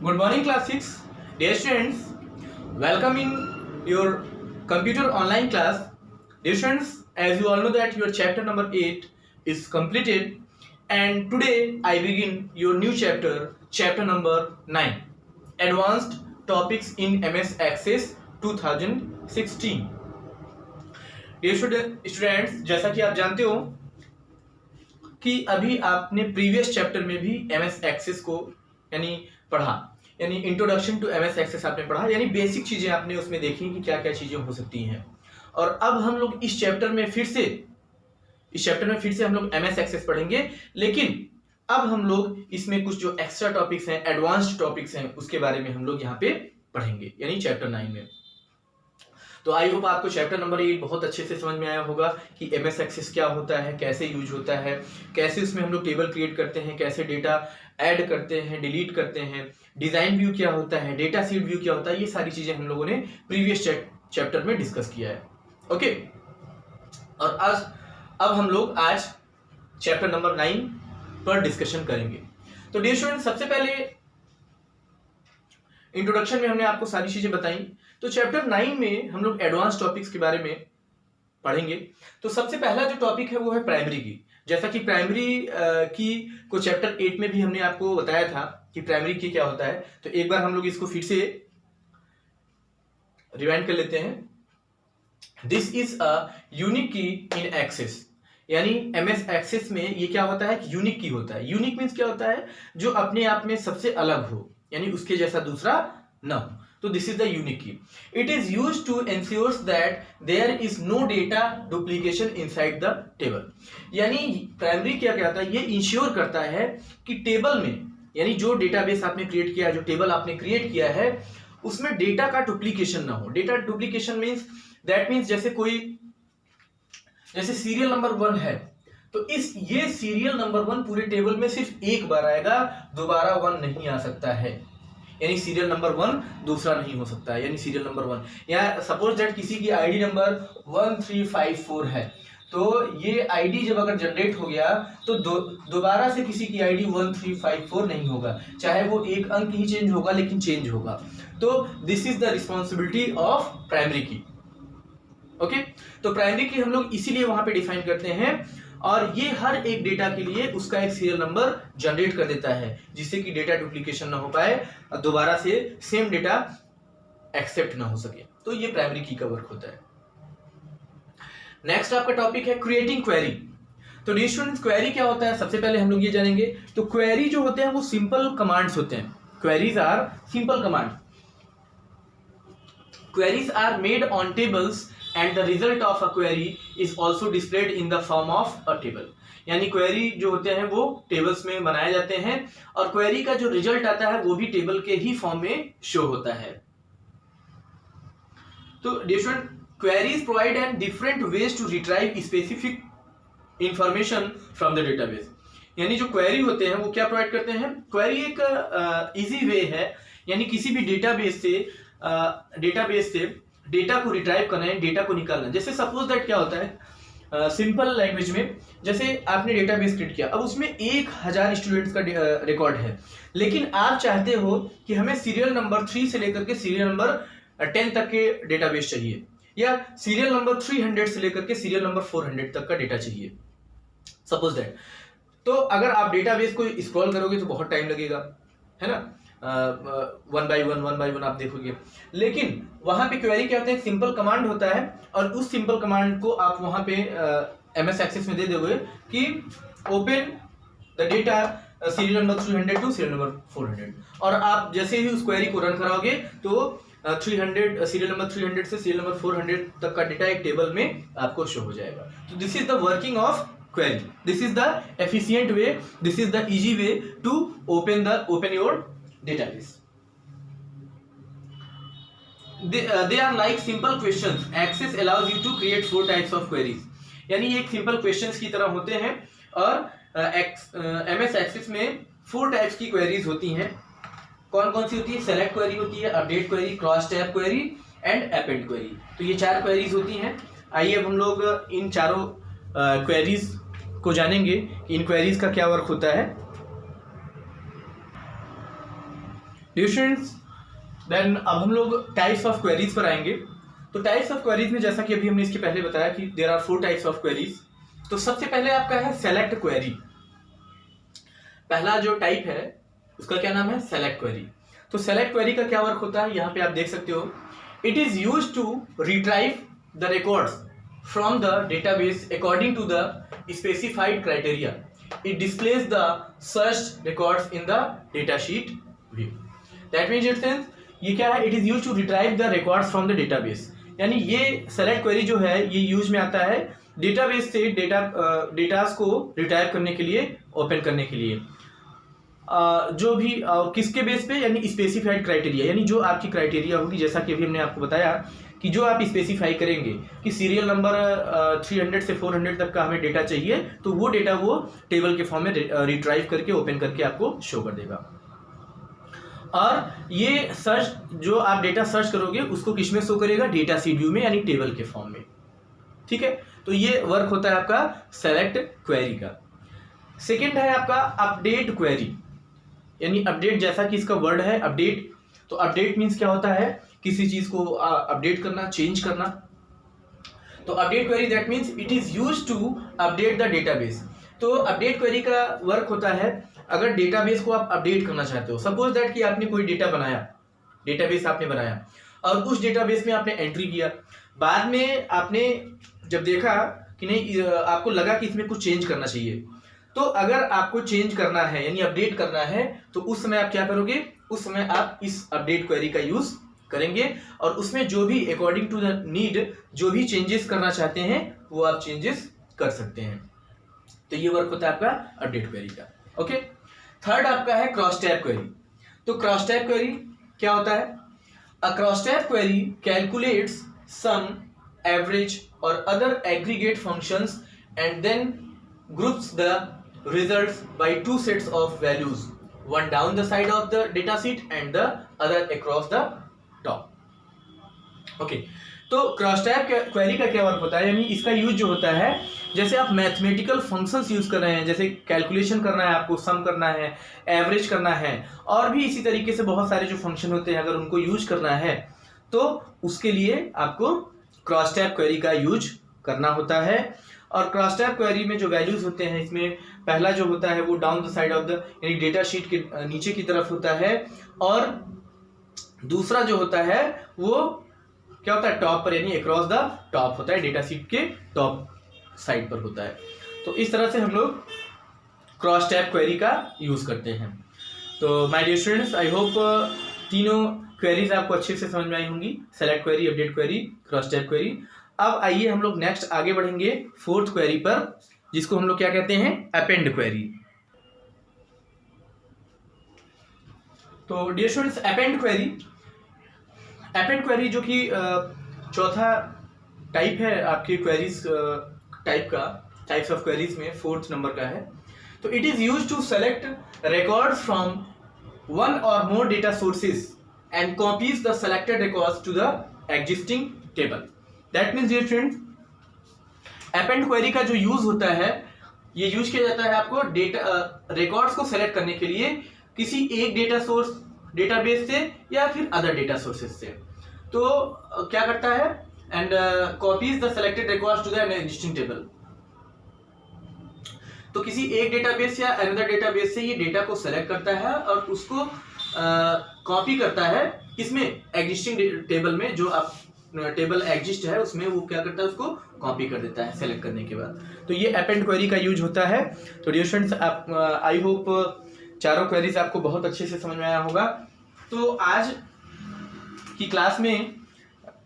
Good morning, class 6. Dear students, welcome in your computer online class. Dear students, as you all know that your chapter number 8 is completed, and today I begin your new chapter, chapter number 9, Advanced Topics in MS Access 2016. Dear students, जैसा कि आप जानते हो कि अभी आपने previous chapter में भी MS Access को यानी पढ़ा, यानी इंट्रोडक्शन टू MS Access आपने पढ़ा, यानी बेसिक चीजें आपने उसमें देखी कि क्या क्या चीजें हो सकती हैं। और अब हम लोग इस चैप्टर में फिर से हम लोग MS Access पढ़ेंगे, लेकिन अब हम लोग इसमें कुछ जो एक्स्ट्रा टॉपिक्स हैं, एडवांस्ड टॉपिक्स हैं, उसके बारे में हम लोग यहाँ पे पढ़ेंगे, यानी चैप्टर 9 में। तो आई होप आपको चैप्टर नंबर 8 बहुत अच्छे से समझ में आया होगा कि MS Access क्या होता है, कैसे यूज होता है, कैसे उसमें हम लोग टेबल क्रिएट करते हैं, कैसे डेटा ऐड करते हैं, डिलीट करते हैं, डिजाइन व्यू क्या होता है, डेटा सीट व्यू क्या होता है, ये सारी चीजें हम लोगों ने प्रीवियस चैप्टर में डिस्कस किया है। ओके, और अब हम लोग आज चैप्टर नंबर 9 पर डिस्कशन करेंगे। तो डियर स्टूडेंट, सबसे पहले इंट्रोडक्शन में हमने आपको सारी चीजें बताई। तो चैप्टर 9 में हम लोग एडवांस टॉपिक्स के बारे में पढ़ेंगे। तो सबसे पहला जो टॉपिक है वो है प्राइमरी की। जैसा कि प्राइमरी की को चैप्टर 8 में भी हमने आपको बताया था कि प्राइमरी की क्या होता है। तो एक बार हम लोग इसको फिर से रिवाइंड कर लेते हैं। दिस इज अ यूनिक की इन एक्सेस, यानी MS Access में ये क्या होता है कि यूनिक की होता है। यूनिक मीन्स क्या होता है, जो अपने आप में सबसे अलग हो, यानी उसके जैसा दूसरा ना हो। तो this is the unique key. It is used to ensure that there is no data duplication inside the table. यानी प्राइमरी क्या कहता है, ये इंश्योर करता है कि टेबल में, यानी जो डेटाबेस आपने क्रिएट किया है, जो टेबल आपने क्रिएट किया है, उसमें डेटा का डुप्लीकेशन ना हो। Data duplication means that means जैसे सीरियल नंबर 1 है, तो ये सीरियल नंबर 1 पूरे टेबल में सिर्फ एक बार आएगा, दोबारा 1 नहीं आ सकता है। यानी सीरियल नंबर 1 दूसरा नहीं हो सकता है, यानी सीरियल नंबर 1। या सपोज दैट किसी की आईडी नंबर 1354 है, तो ये आईडी जब अगर जनरेट हो गया तो दोबारा से किसी की आईडी 1354 नहीं होगा, चाहे वो एक अंक ही चेंज होगा, लेकिन चेंज होगा। तो this is the responsibility of primary की। ओके, तो प्राइमरी की हम लोग इसीलिए वहां पे डिफाइन करते हैं, और ये हर एक डेटा के लिए उसका एक सीरियल नंबर जनरेट कर देता है, जिससे कि डेटा डुप्लीकेशन ना हो पाए, दोबारा से सेम डेटा एक्सेप्ट ना हो सके। तो ये प्राइमरी की का वर्क होता है। नेक्स्ट आपका टॉपिक है क्रिएटिंग क्वेरी। तो डियर स्टूडेंट्स, क्वेरी क्या होता है, सबसे पहले हम लोग ये जानेंगे। तो क्वेरी जो होते हैं वो सिंपल कमांड्स होते हैं। Queries are simple command. Queries are made on tables and the result of a query is also displayed in the form of a table। यानी क्वेरी जो होते हैं वो टेबल्स में बनाए जाते हैं, और क्वेरी का जो रिजल्ट आता है वो भी टेबल के ही फॉर्म में शो होता है। तो different queries provide and different ways to retrieve specific information from the database. यानी जो क्वेरी होते हैं वो क्या प्रोवाइड करते हैं, क्वेरी एक इजी वे है, यानी किसी भी डेटाबेस से डेटा को रिट्राइव करना है, डेटा को निकालना। जैसे सपोज दैट क्या होता है, सिंपल लैंग्वेज में, जैसे आपने डेटाबेस क्रिएट किया, अब उसमें 1000 स्टूडेंट्स का रिकॉर्ड है, लेकिन आप चाहते हो कि हमें सीरियल नंबर 3 से लेकर के सीरियल नंबर 10 तक के डेटाबेस चाहिए, या सीरियल नंबर 300 से लेकर के सीरियल नंबर 400 तक का डेटा चाहिए, सपोज दैट। तो अगर आप डेटाबेस को स्क्रॉल करोगे तो बहुत टाइम लगेगा, है ना, 1 by 1 आप देखोगे। लेकिन वहां पे क्वेरी क्या होता है, सिंपल कमांड होता है, और उस सिंपल कमांड को आप वहां पे MS Access में दे दोगे कि open the data serial number 300 to serial number 400, और आप जैसे ही उस क्वेरी को रन कराओगे तो 300 सीरियल नंबर 300 से सीरियल नंबर 400 तक का डेटा एक टेबल में आपको शो हो जाएगा। तो this is the working of query, this is the efficient way, this is the easy way to open your database. They are like simple questions. Access allows you to create 4 types of queries. यानी एक simple questions की तरह होते हैं, और MS Access में 4 types की queries होती हैं। कौन कौन सी होती है, सेलेक्ट क्वेरी होती है, update query, cross tab query and append query. तो ये 4 क्वेरीज होती हैं। आइए अब हम लोग इन चारों क्वेरीज को जानेंगे कि इन क्वेरीज का क्या वर्क होता है। डियर स्टूडेंट्स, देन अब हम लोग टाइप्स ऑफ क्वेरीज पर आएंगे। तो टाइप्स ऑफ क्वेरीज में जैसा कि अभी हमने इसके पहले बताया कि there are 4 types of queries. तो सबसे पहले आपका है सेलेक्ट क्वेरी। पहला जो टाइप है उसका क्या नाम है? Select query. तो सेलेक्ट क्वेरी का क्या वर्क होता है, यहाँ पे आप देख सकते हो, it is used to retrieve the records from the database according to the specified criteria. It displays the search records in the data sheet view. That means it sense ये क्या है, it is used to retrieve the records from the database. यानी ये select query जो है ये use में आता है डेटाबेस से डेटास को रिट्राइव करने के लिए, ओपन करने के लिए, जो भी किसके बेस पे, यानी स्पेसिफाइड क्राइटेरिया, यानी जो आपकी क्राइटेरिया होगी, जैसा कि अभी हमने आपको बताया कि जो आप स्पेसिफाई करेंगे कि सीरियल नंबर 300 से 400 तक का हमें डेटा चाहिए, तो वो डेटा वो टेबल के फॉर्म में रिट्राइव करके ओपन करके आपको शो कर देगा। और ये सर्च जो आप डेटा सर्च करोगे उसको किस में शो करेगा? डेटा शीट व्यू में, यानी टेबल के फॉर्म में। ठीक है, तो ये वर्क होता है आपका सेलेक्ट क्वेरी का। सेकेंड है आपका अपडेट क्वेरी, यानी अपडेट, जैसा कि इसका वर्ड है अपडेट। तो अपडेट मीन्स क्या होता है? किसी चीज को अपडेट करना, चेंज करना। तो update query that means it is used to update the database. तो अपडेट क्वेरी का वर्क होता है, अगर डेटाबेस को आप अपडेट करना चाहते हो, सपोज दैट कि आपने कोई डेटा बनाया, डेटाबेस आपने बनाया और उस डेटाबेस में आपने एंट्री किया, बाद में आपने जब देखा कि नहीं, आपको लगा कि इसमें कुछ चेंज करना चाहिए, तो अगर आपको चेंज करना है यानी अपडेट करना है, तो उस समय आप क्या करोगे? उस समय आप इस अपडेट क्वेरी का यूज करेंगे और उसमें जो भी अकॉर्डिंग टू द नीड जो भी चेंजेस करना चाहते हैं वो आप चेंजेस कर सकते हैं। तो ये वर्क होता है आपका अपडेट क्वेरी का। ओके, थर्ड आपका है क्रॉस टैब क्वेरी। तो क्रॉस टैब क्वेरी क्या होता है? A cross tab query calculates sum, average और other aggregate functions and then groups the results by 2 sets of values, one down the side of the data sheet and the other across the top. Okay, तो cross tab query का क्या work होता है, यानी इसका use जो होता है, जैसे आप मैथमेटिकल फंक्शंस यूज कर रहे हैं, जैसे कैलकुलेशन करना है आपको, सम करना है, एवरेज करना है, और भी इसी तरीके से बहुत सारे जो फंक्शन होते हैं, अगर उनको यूज करना है तो उसके लिए आपको क्रॉस टैब क्वेरी का यूज करना होता है। और क्रॉस टैब क्वेरी में जो वैल्यूज होते हैं, इसमें पहला जो होता है वो down the side of the, यानी डेटा शीट के नीचे की तरफ होता है, और दूसरा जो होता है वो क्या होता है? टॉप पर, यानी अक्रॉस द टॉप होता है, डेटा शीट के टॉप साइड पर होता है। तो इस तरह से हम लोग क्रॉस टैब क्वेरी का यूज करते हैं। तो my dear students, I hope तीनों क्वेरीज आपको अच्छे से समझ में आई होंगी, select query, update query, cross tab query. अब आइए हम लोग नेक्स्ट आगे बढ़ेंगे फोर्थ क्वेरी पर, जिसको हम लोग क्या कहते हैं? Append query. तो डियर स्टूडेंट्स, अपेंड क्वेरी जो कि चौथा टाइप है आपकी क्वेरीज टाइप का, टाइप्स ऑफ क्वेरीज में फोर्थ नंबर का है। तो it is used to select records from one और more data sources and copies the selected records to the existing table. That means dear students, append query का जो use होता है, ये यूज किया जाता है आपको डेटा रिकॉर्ड्स को सेलेक्ट करने के लिए किसी एक डेटा सोर्स, डेटाबेस से या फिर अदर डेटा सोर्सेज से। तो क्या करता है? And copies the selected records to the existing table. तो किसी एक डेटाबेस या अनदर डेटाबेस से ये डेटा को सेलेक्ट करता है और उसको कॉपी करता है, किसमें? एग्जिस्टिंग टेबल में, जो आप टेबल एग्जिस्ट है उसमें वो क्या करता है? उसको कॉपी कर देता है सेलेक्ट करने के बाद। तो ये अपेंड क्वेरी का यूज होता है। तो डियर स्टूडेंट्स, आप आई होप चारों क्वेरीज आपको बहुत अच्छे से समझ में आया होगा। तो आज की क्लास में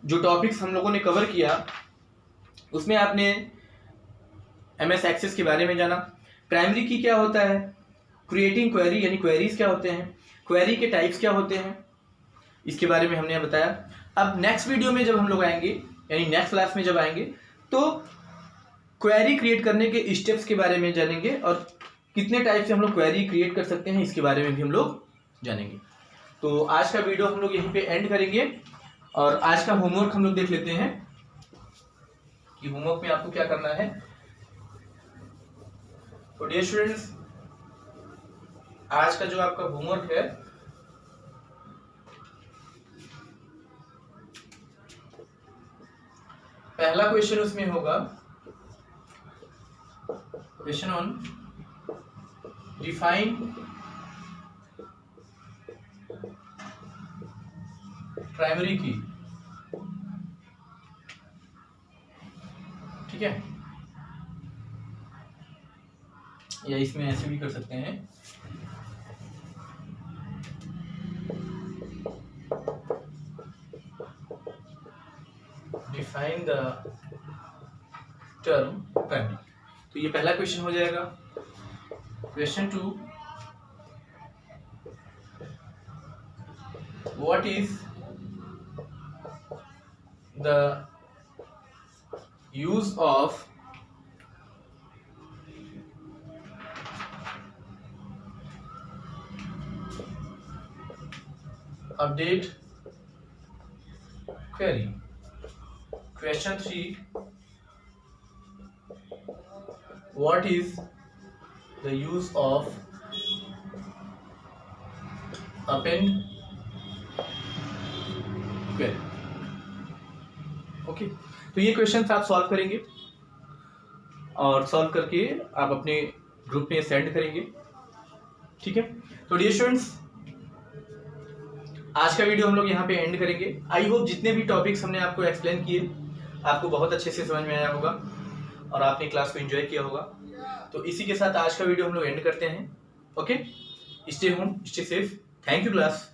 जो टॉपिक्स हम लोगों ने कवर किया उसमें आपने MS एक्सेस के बारे में जाना, प्राइमरी की क्या होता है, क्रिएटिंग क्वेरी यानी क्वेरीज क्या होते हैं, क्वेरी के टाइप्स क्या होते हैं, इसके बारे में हमने बताया। अब नेक्स्ट वीडियो में जब हम लोग आएंगे, यानी नेक्स्ट क्लास में जब आएंगे, तो क्वेरी क्रिएट करने के स्टेप्स के बारे में जानेंगे और कितने टाइप से हम लोग क्वेरी क्रिएट कर सकते हैं इसके बारे में भी हम लोग जानेंगे। तो आज का वीडियो हम लोग यहीं पे एंड करेंगे और आज का होमवर्क हम लोग देख लेते हैं कि होमवर्क में आपको क्या करना है। तो डियर स्टूडेंट्स, आज का जो आपका होमवर्क है पहला क्वेश्चन उसमें होगा क्वेश्चन ऑन डिफाइन प्राइमरी की, ठीक है, या इसमें ऐसे भी कर सकते हैं, डिफाइन द टर्म प्राइमरी। तो ये पहला क्वेश्चन हो जाएगा। Question 2, what is the use of update query। Question 3, what is the use of append query। Okay, तो ये क्वेश्चन आप सॉल्व करेंगे और सॉल्व करके आप अपने ग्रुप में सेंड करेंगे, ठीक है। तो डियर स्टूडेंट्स, आज का वीडियो हम लोग यहाँ पे एंड करेंगे। आई होप जितने भी टॉपिक्स हमने आपको एक्सप्लेन किए आपको बहुत अच्छे से समझ में आया होगा और आपने क्लास को एंजॉय किया होगा। तो इसी के साथ आज का वीडियो हम लोग एंड करते हैं। Okay, stay home, stay safe, thank you class.